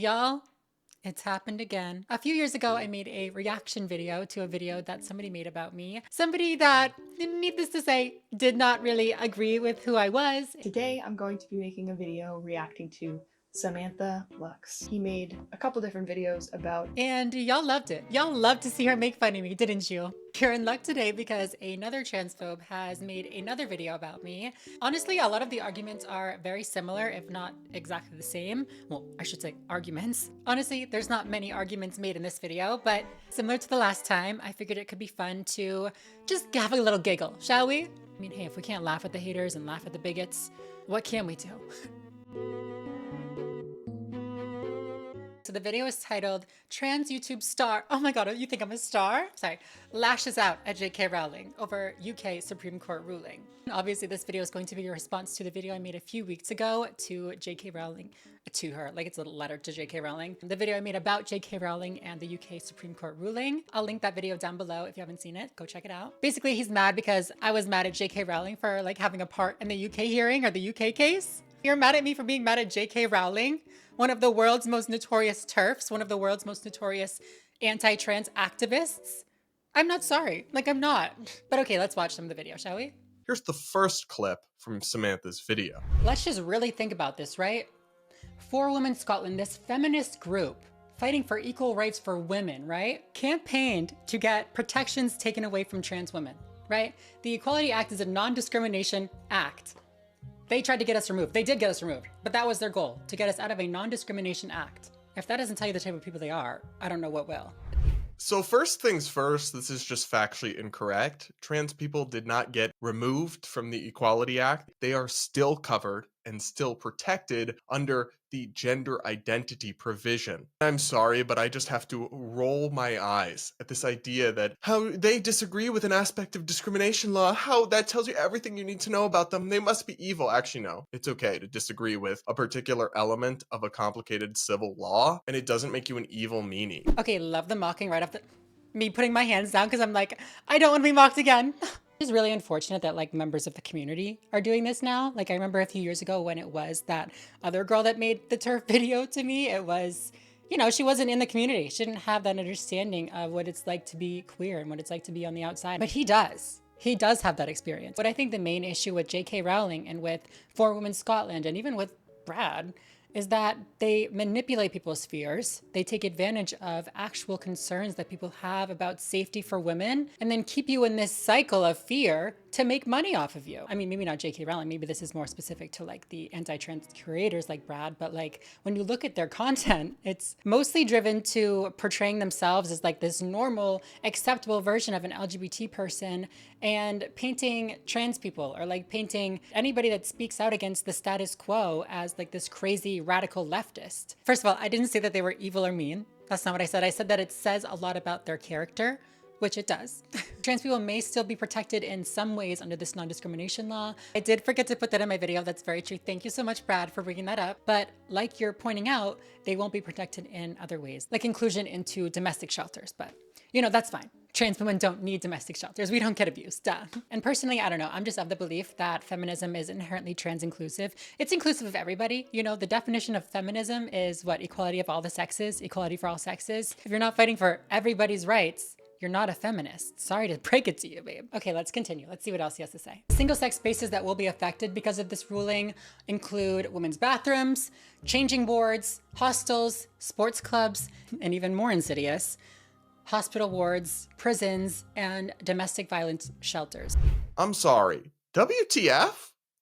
Y'all, it's happened again. A few years ago, I made a reaction video to a video that somebody made about me. Somebody that, needless to say, did not really agree with who I was. Today I'm going to be making a video reacting to Samantha Lux. He made a couple different videos about And y'all loved it. Y'all loved to see her make fun of me, didn't you? You're in luck today because another transphobe has made another video about me. Honestly, a lot of the arguments are very similar, if not exactly the same. Well, I should say arguments. Honestly, there's not many arguments made in this video, but similar to the last time, I figured it could be fun to just have a little giggle, shall we? I mean, hey, if we can't laugh at the haters and laugh at the bigots, what can we do? So the video is titled Trans YouTube Star. Oh my god, you think I'm a star? Sorry. Lashes out at JK Rowling over UK Supreme Court ruling. Obviously, this video is going to be a response to the video I made a few weeks ago to JK Rowling, to her, like it's a letter to JK Rowling. The video I made about JK Rowling and the UK Supreme Court ruling. I'll link that video down below if you haven't seen it. Go check it out. Basically, he's mad because I was mad at JK Rowling for like having a part in the UK hearing or the UK case. You're mad at me for being mad at JK Rowling, one of the world's most notorious TERFs, one of the world's most notorious anti-trans activists? I'm not sorry. Like, I'm not. But okay, let's watch some of the video, shall we? Here's the first clip from Samantha's video. Let's just really think about this, right? For Women Scotland, this feminist group fighting for equal rights for women, right? Campaigned to get protections taken away from trans women, right? The Equality Act is a non-discrimination act. They tried to get us removed. They did get us removed, but that was their goal, to get us out of a non-discrimination act. If that doesn't tell you the type of people they are, I don't know what will. So first things first, this is just factually incorrect. Trans people did not get removed from the Equality Act. They are still covered and still protected under the gender identity provision. I'm sorry, but I just have to roll my eyes at this idea that how they disagree with an aspect of discrimination law, how that tells you everything you need to know about them. They must be evil. Actually, no. It's okay to disagree with a particular element of a complicated civil law, and it doesn't make you an evil meanie. Okay, love the mocking right off the... Me putting my hands down because I'm like, I don't want to be mocked again. It's really unfortunate that like members of the community are doing this now. Like I remember a few years ago when it was that other girl that made the TERF video to me, it was, you know, she wasn't in the community. She didn't have that understanding of what it's like to be queer and what it's like to be on the outside. But he does. He does have that experience. But I think the main issue with JK Rowling and with For Women Scotland and even with Brad is that they manipulate people's fears. They take advantage of actual concerns that people have about safety for women and then keep you in this cycle of fear to make money off of you. I mean, maybe not JK Rowling, maybe this is more specific to like the anti-trans creators like Brad, but like when you look at their content, it's mostly driven to portraying themselves as like this normal, acceptable version of an LGBT person and painting trans people or like painting anybody that speaks out against the status quo as like this crazy radical leftist. First of all, I didn't say that they were evil or mean. That's not what I said. I said that it says a lot about their character, which it does. Trans people may still be protected in some ways under this non-discrimination law. I did forget to put that in my video. That's very true. Thank you so much, Brad, for bringing that up. But like you're pointing out, they won't be protected in other ways, like inclusion into domestic shelters. But you know, that's fine. Trans women don't need domestic shelters. We don't get abused, duh. And personally, I don't know, I'm just of the belief that feminism is inherently trans inclusive. It's inclusive of everybody. You know, the definition of feminism is what? Equality of all the sexes, equality for all sexes. If you're not fighting for everybody's rights, you're not a feminist. Sorry to break it to you, babe. Okay, let's continue. Let's see what else he has to say. Single-sex spaces that will be affected because of this ruling include women's bathrooms, changing boards, hostels, sports clubs, and even more insidious, hospital wards, prisons, and domestic violence shelters. I'm sorry. WTF?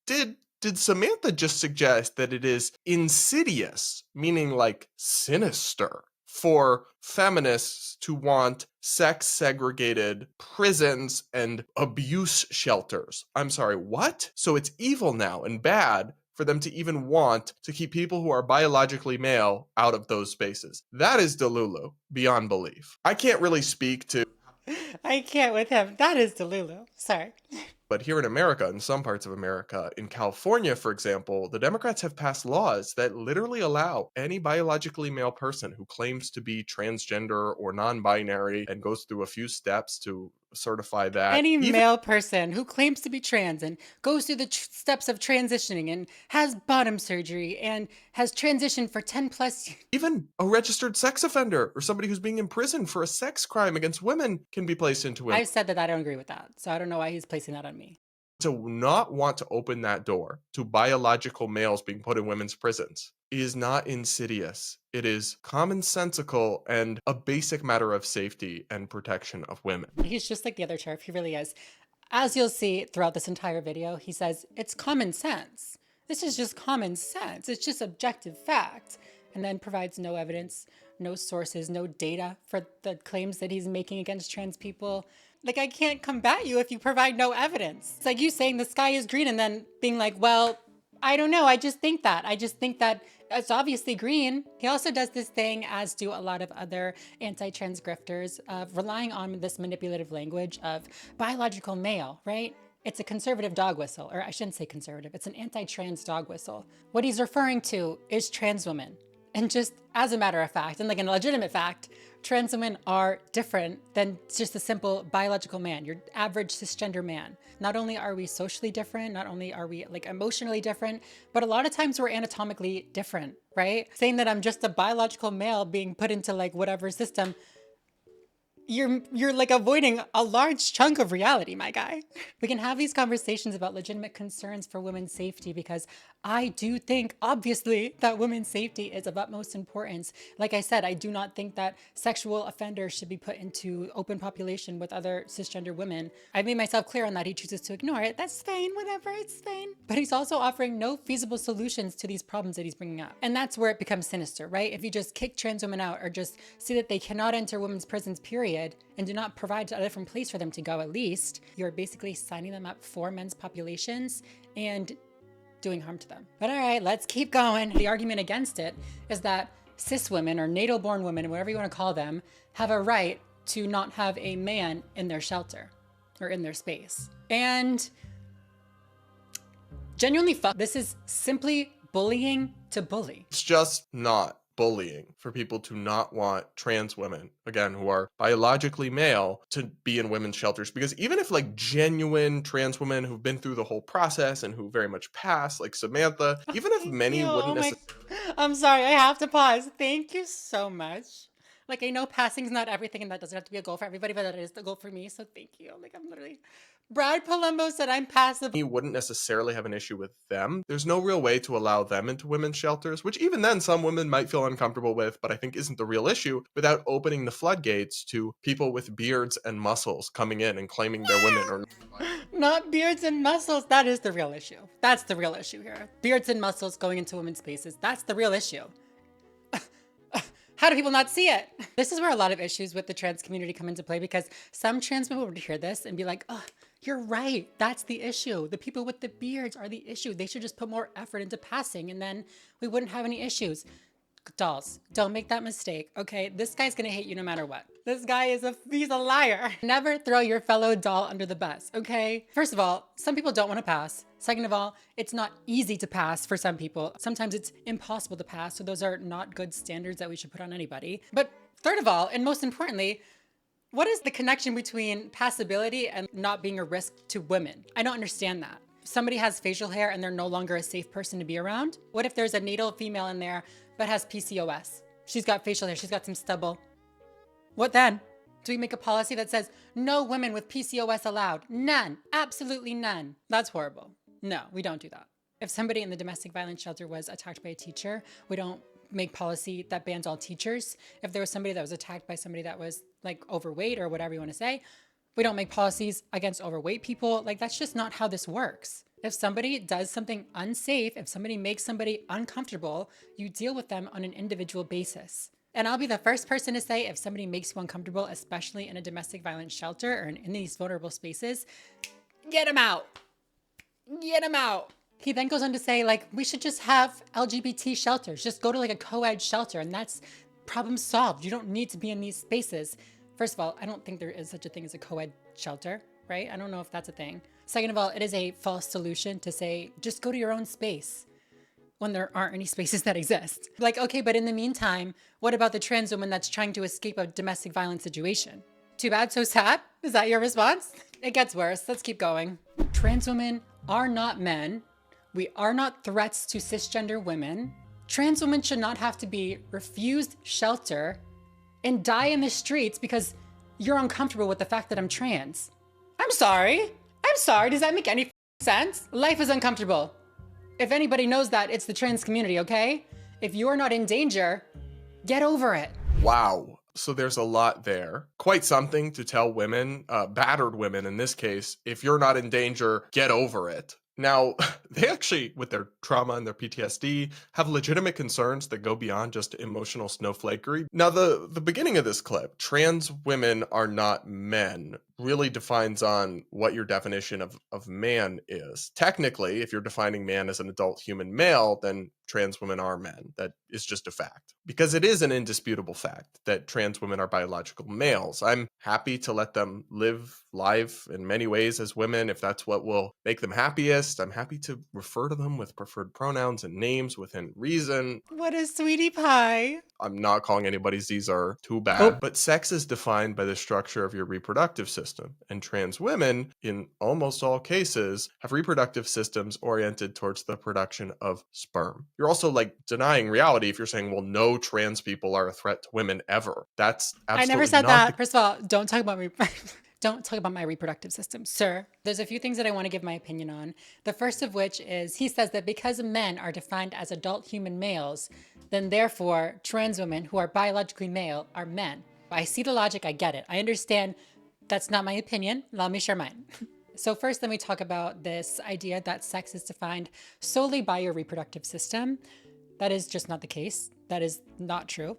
Did Samantha just suggest that it is insidious, meaning like sinister, for feminists to want sex-segregated prisons and abuse shelters? I'm sorry, what? So it's evil now and bad for them to even want to keep people who are biologically male out of those spaces. That is Delulu, beyond belief. I can't really speak to... I can't with him. That is Delulu. Sorry. But here in America, in some parts of America, in California, for example, the Democrats have passed laws that literally allow any biologically male person who claims to be transgender or non-binary and goes through a few steps to certify that. Any Even male person who claims to be trans and goes through the steps of transitioning and has bottom surgery and has transitioned for 10 plus years. even a registered sex offender or somebody who's being imprisoned for a sex crime against women can be placed into women. I've said that I don't agree with that. So I don't know why he's placing that on me. To not want to open that door to biological males being put in women's prisons is not insidious. It is commonsensical and a basic matter of safety and protection of women. He's just like the other sheriff. He really is. As you'll see throughout this entire video, he says, it's common sense. This is just common sense. It's just objective fact. And then provides no evidence, no sources, no data for the claims that he's making against trans people. Like, I can't combat you if you provide no evidence. It's like you saying the sky is green and then being like, well, I don't know. I just think that. It's obviously green. He also does this thing, as do a lot of other anti-trans grifters, of relying on this manipulative language of biological male, right? It's a conservative dog whistle, or I shouldn't say conservative. It's an anti-trans dog whistle. What he's referring to is trans women. And just as a matter of fact, and like a legitimate fact, trans women are different than just a simple biological man, your average cisgender man. Not only are we socially different, not only are we like emotionally different, but a lot of times we're anatomically different, right? Saying that I'm just a biological male being put into like whatever system, you're like avoiding a large chunk of reality, my guy. We can have these conversations about legitimate concerns for women's safety because I do think, obviously, that women's safety is of utmost importance. Like I said, I do not think that sexual offenders should be put into open population with other cisgender women. I made myself clear on that. He chooses to ignore it. That's fine, whatever, it's fine. But he's also offering no feasible solutions to these problems that he's bringing up. And that's where it becomes sinister, right? If you just kick trans women out or just see that they cannot enter women's prisons, period, and do not provide a different place for them to go, at least, you're basically signing them up for men's populations and doing harm to them. But all right, let's keep going. The argument against it is that cis women or natal-born women, whatever you want to call them, have a right to not have a man in their shelter or in their space. And genuinely, this is simply bullying to bully. It's just not bullying for people to not want trans women, again, who are biologically male, to be in women's shelters. Because even if like genuine trans women who've been through the whole process and who very much pass, like Samantha, even if many wouldn't necessarily... I'm sorry, I have to pause. Thank you so much. Like, I know passing's not everything and that doesn't have to be a goal for everybody, but that is the goal for me, so thank you. Like, I'm literally... Brad Palumbo said I'm passive. He wouldn't necessarily have an issue with them. There's no real way to allow them into women's shelters, which even then some women might feel uncomfortable with, but I think isn't the real issue, without opening the floodgates to people with beards and muscles coming in and claiming they're women or not beards and muscles. That is the real issue. That's the real issue here. Beards and muscles going into women's spaces. That's the real issue. How do people not see it? This is where a lot of issues with the trans community come into play, because some trans people would hear this and be like, oh, you're right. That's the issue. The people with the beards are the issue. They should just put more effort into passing and then we wouldn't have any issues. Dolls, don't make that mistake, okay? This guy's gonna hate you no matter what. This guy he's a liar. Never throw your fellow doll under the bus, okay? First of all, some people don't wanna pass. Second of all, it's not easy to pass for some people. Sometimes it's impossible to pass, so those are not good standards that we should put on anybody. But third of all, and most importantly, what is the connection between passability and not being a risk to women? I don't understand that. If somebody has facial hair and they're no longer a safe person to be around, what if there's a natal female in there but has PCOS? She's got facial hair, she's got some stubble. What then? Do we make a policy that says no women with PCOS allowed? None, absolutely none. That's horrible. No, we don't do that. If somebody in the domestic violence shelter was attacked by a teacher, we don't make policy that bans all teachers. If there was somebody that was attacked by somebody that was like overweight or whatever you want to say, we don't make policies against overweight people. Like, that's just not how this works. If somebody does something unsafe, if somebody makes somebody uncomfortable, you deal with them on an individual basis. And I'll be the first person to say, if somebody makes you uncomfortable, especially in a domestic violence shelter or in these vulnerable spaces, get them out. Get them out. He then goes on to say, like, we should just have LGBT shelters. Just go to like a co-ed shelter and that's problem solved. You don't need to be in these spaces. First of all, I don't think there is such a thing as a co-ed shelter, right? I don't know if that's a thing. Second of all, it is a false solution to say, just go to your own space when there aren't any spaces that exist. Like, okay, but in the meantime, what about the trans woman that's trying to escape a domestic violence situation? Too bad, so sad? Is that your response? It gets worse. Let's keep going. Trans women are not men. We are not threats to cisgender women. Trans women should not have to be refused shelter and die in the streets because you're uncomfortable with the fact that I'm trans. I'm sorry. I'm sorry. Does that make any sense? Life is uncomfortable. If anybody knows that, it's the trans community, okay? If you're not in danger, get over it. Wow. So there's a lot there. Quite something to tell women, battered women in this case, if you're not in danger, get over it. Now, they actually, with their trauma and their PTSD, have legitimate concerns that go beyond just emotional snowflakery. Now, the beginning of this clip, trans women are not men, really defines on what your definition of man is. Technically, if you're defining man as an adult human male, then trans women are men. That is just a fact. Because it is an indisputable fact that trans women are biological males. I'm happy to let them live life in many ways as women if that's what will make them happiest. I'm happy to refer to them with preferred pronouns and names within reason. What a sweetie pie. I'm not calling anybody's these are too bad, Oh. but sex is defined by the structure of your reproductive system. And trans women, in almost all cases, have reproductive systems oriented towards the production of sperm. You're also like denying reality if you're saying, well, no trans people are a threat to women ever. That's absolutely I never said not that. First of all, don't talk about me. Don't talk about my reproductive system, sir. There's a few things that I want to give my opinion on. The first of which is he says that because men are defined as adult human males, then therefore trans women who are biologically male are men. I see the logic, I get it. I understand that's not my opinion. Let me share mine. So first, let me talk about this idea that sex is defined solely by your reproductive system. That is just not the case. That is not true.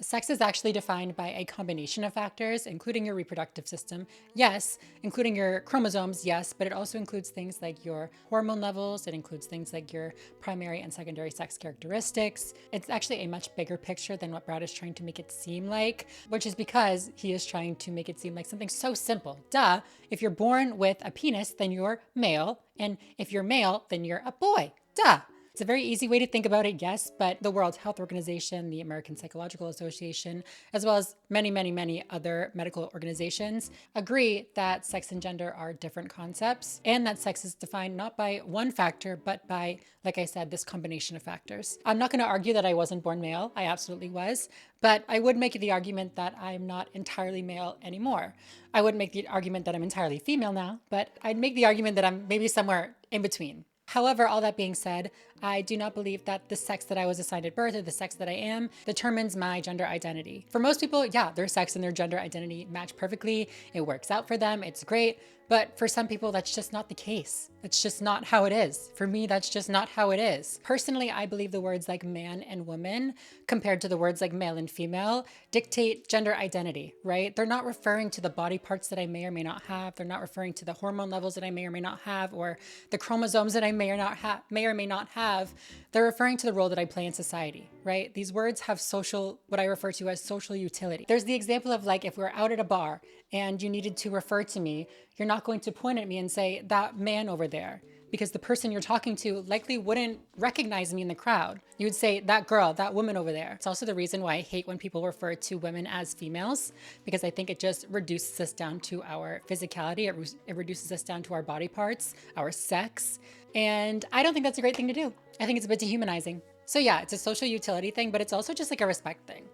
Sex is actually defined by a combination of factors, including your reproductive system, yes, including your chromosomes, yes, but it also includes things like your hormone levels. It includes things like your primary and secondary sex characteristics. It's actually a much bigger picture than what Brad is trying to make it seem like, which is because he is trying to make it seem like something so simple. Duh, if you're born with a penis, then you're male, and if you're male, then you're a boy. Duh. It's a very easy way to think about it, yes, but the World Health Organization, the American Psychological Association, as well as many, many, many other medical organizations agree that sex and gender are different concepts and that sex is defined not by one factor, but by, like I said, this combination of factors. I'm not going to argue that I wasn't born male. I absolutely was, but I would make the argument that I'm not entirely male anymore. I wouldn't make the argument that I'm entirely female now, but I'd make the argument that I'm maybe somewhere in between. However, all that being said, I do not believe that the sex that I was assigned at birth or the sex that I am determines my gender identity. For most people, yeah, their sex and their gender identity match perfectly. It works out for them. It's great. But for some people, that's just not the case. That's just not how it is. For me, that's just not how it is. Personally, I believe the words like man and woman compared to the words like male and female dictate gender identity, right? They're not referring to the body parts that I may or may not have. They're not referring to the hormone levels that I may or may not have or the chromosomes that I may or may not have. They're referring to the role that I play in society, right? These words have social, what I refer to as social utility. There's the example of like, if we're out at a bar and you needed to refer to me, you're not going to point at me and say, that man over there, because the person you're talking to likely wouldn't recognize me in the crowd. You would say, that girl, that woman over there. It's also the reason why I hate when people refer to women as females, because I think it just reduces us down to our physicality. It reduces us down to our body parts, our sex. And I don't think that's a great thing to do. I think it's a bit dehumanizing. So yeah, it's a social utility thing, but it's also just like a respect thing.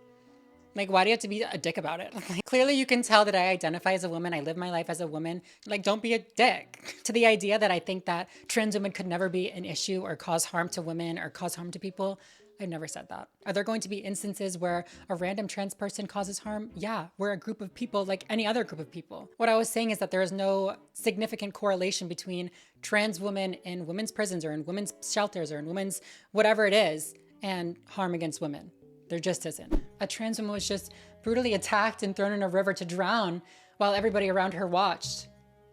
Like, why do you have to be a dick about it? Like, clearly you can tell that I identify as a woman. I live my life as a woman. Like, don't be a dick. To the idea that I think that trans women could never be an issue or cause harm to women or cause harm to people, I've never said that. Are there going to be instances where a random trans person causes harm? Yeah, we're a group of people like any other group of people. What I was saying is that there is no significant correlation between trans women in women's prisons or in women's shelters or in women's whatever it is and harm against women. There just isn't. A trans woman was just brutally attacked and thrown in a river to drown while everybody around her watched.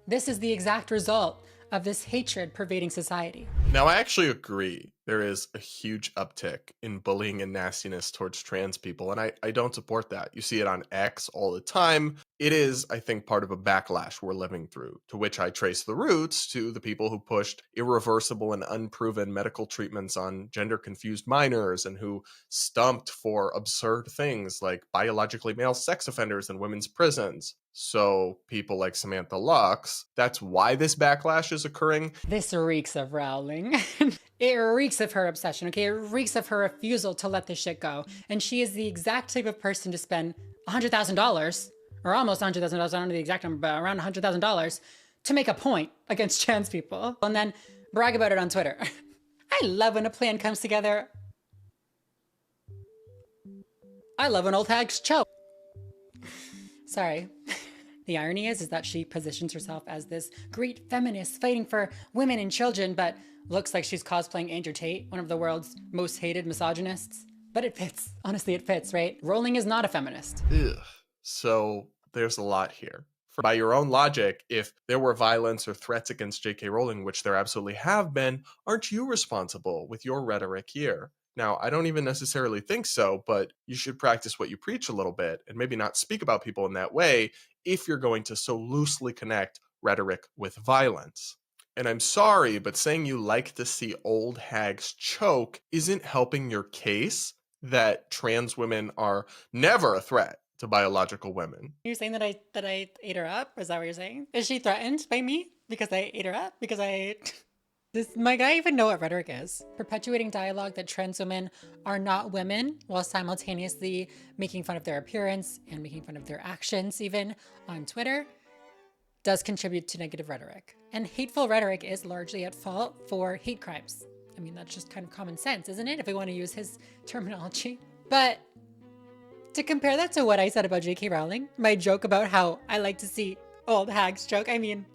This is the exact result of this hatred pervading society. Now, I actually agree. There is a huge uptick in bullying and nastiness towards trans people, and I don't support that. You see it on X all the time. It is, I think, part of a backlash we're living through, to which I trace the roots to the people who pushed irreversible and unproven medical treatments on gender confused minors and who stumped for absurd things like biologically male sex offenders in women's prisons. So, people like Samantha Lux, that's why this backlash is occurring. This reeks of Rowling. It reeks of her obsession, okay? It reeks of her refusal to let this shit go. And she is the exact type of person to spend $100,000, or almost $100,000, I don't know the exact number, but around $100,000 to make a point against trans people and then brag about it on Twitter. I love when a plan comes together. I love when old hags choke. Sorry. The irony is that she positions herself as this great feminist fighting for women and children, but looks like she's cosplaying Andrew Tate, one of the world's most hated misogynists. But it fits. Honestly, it fits, right? Rowling is not a feminist. Ugh. So there's a lot here. By your own logic, if there were violence or threats against J.K. Rowling, which there absolutely have been, aren't you responsible with your rhetoric here? Now, I don't even necessarily think so, but you should practice what you preach a little bit and maybe not speak about people in that way if you're going to so loosely connect rhetoric with violence. And I'm sorry, but saying you like to see old hags choke isn't helping your case that trans women are never a threat to biological women. You're saying that I ate her up? Is that what you're saying? Is she threatened by me because I ate her up? Because I... Does my guy even know what rhetoric is? Perpetuating dialogue that trans women are not women while simultaneously making fun of their appearance and making fun of their actions even on Twitter does contribute to negative rhetoric. And hateful rhetoric is largely at fault for hate crimes. I mean, that's just kind of common sense, isn't it? If we want to use his terminology. But to compare that to what I said about J.K. Rowling, my joke about how I like to see old hags choke, I mean,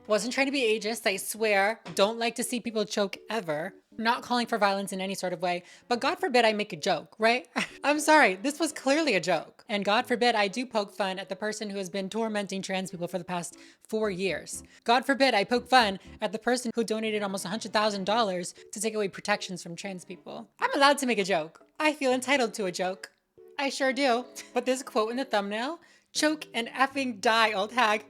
wasn't trying to be ageist, I swear. Don't like to see people choke ever. Not calling for violence in any sort of way, but God forbid I make a joke, right? I'm sorry, this was clearly a joke. And God forbid I do poke fun at the person who has been tormenting trans people for the past 4 years. God forbid I poke fun at the person who donated almost $100,000 to take away protections from trans people. I'm allowed to make a joke. I feel entitled to a joke. I sure do. But this quote in the thumbnail, choke and effing die, old hag.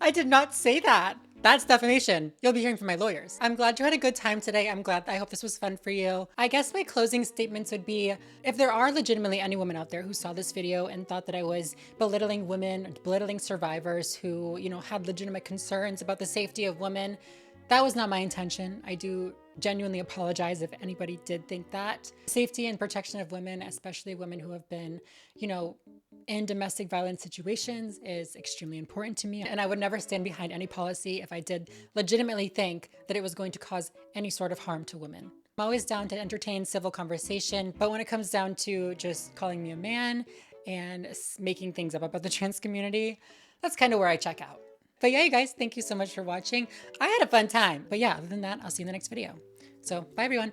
I did not say that. That's defamation. You'll be hearing from my lawyers. I'm glad you had a good time today. I hope this was fun for you. I guess my closing statements would be, if there are legitimately any women out there who saw this video and thought that I was belittling women, belittling survivors who, had legitimate concerns about the safety of women, that was not my intention. I do genuinely apologize if anybody did think that. Safety and protection of women, especially women who have been, in domestic violence situations, is extremely important to me. And I would never stand behind any policy if I did legitimately think that it was going to cause any sort of harm to women. I'm always down to entertain civil conversation, but when it comes down to just calling me a man and making things up about the trans community, that's kind of where I check out. But yeah, you guys, thank you so much for watching. I had a fun time. But yeah, other than that, I'll see you in the next video. So bye everyone.